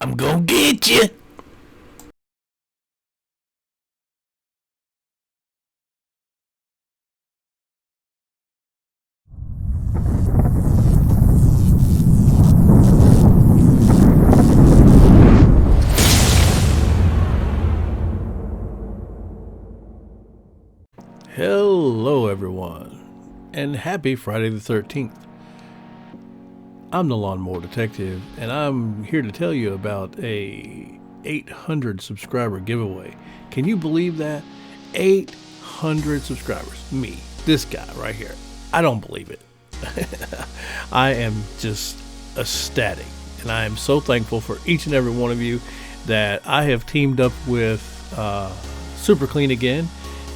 I'm gonna get you. Hello, everyone, and happy Friday the 13th. I'm the Lawnmower Detective, and I'm here to tell you about a 800 subscriber giveaway. Can you believe that? 800 subscribers. Me, this guy right here. I don't believe it. I am just ecstatic, and I am so thankful for each and every one of you that I have teamed up with Super Clean again,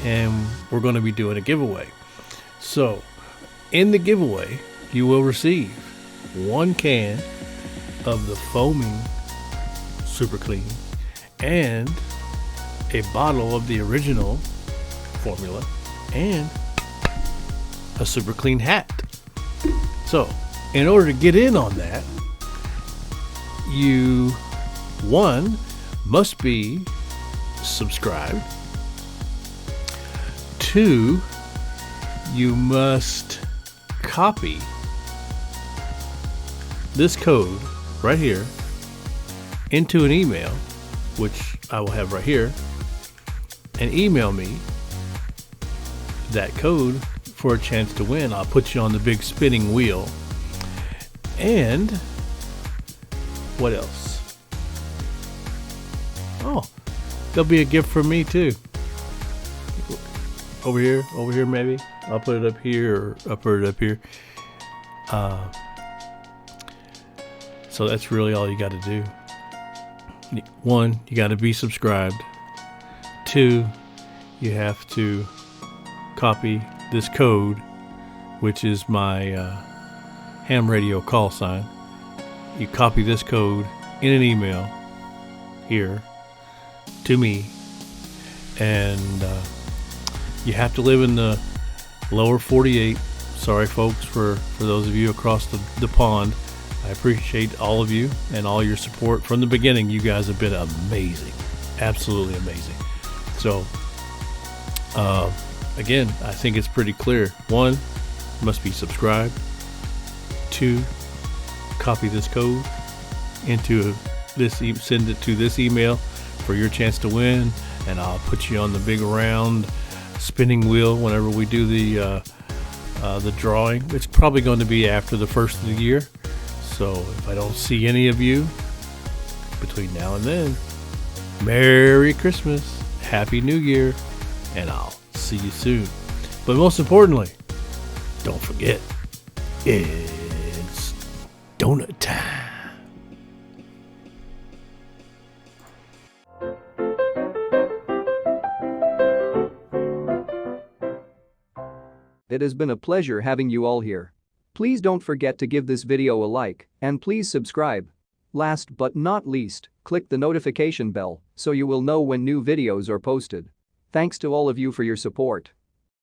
and we're going to be doing a giveaway. So, in the giveaway, you will receive one can of the foaming Super Clean and a bottle of the original formula and a Super Clean hat. So, in order to get in on that, you, one, must be subscribed. Two, you must copy this code right here into an email, which I will have right here, and email me that code for a chance to win. I'll put you on the big spinning wheel. And what else? Oh, there'll be a gift from me too. Over here maybe. I'll put it up here, or I'll put it up here. So that's really all you got to do. One, you got to be subscribed. Two, you have to copy this code, which is my ham radio call sign. You copy this code in an email here to me, and you have to live in the lower 48. Sorry, folks, for those of you across the pond. I appreciate all of you and all your support from the beginning. You guys have been amazing, absolutely amazing. So, again, I think it's pretty clear. One, you must be subscribed. Two, copy this code into send it to this email for your chance to win, and I'll put you on the big round spinning wheel whenever we do the drawing. It's probably going to be after the first of the year. So if I don't see any of you between now and then, Merry Christmas, Happy New Year, and I'll see you soon. But most importantly, don't forget, it's donut time. It has been a pleasure having you all here. Please don't forget to give this video a like, and please subscribe. Last but not least, click the notification bell so you will know when new videos are posted. Thanks to all of you for your support.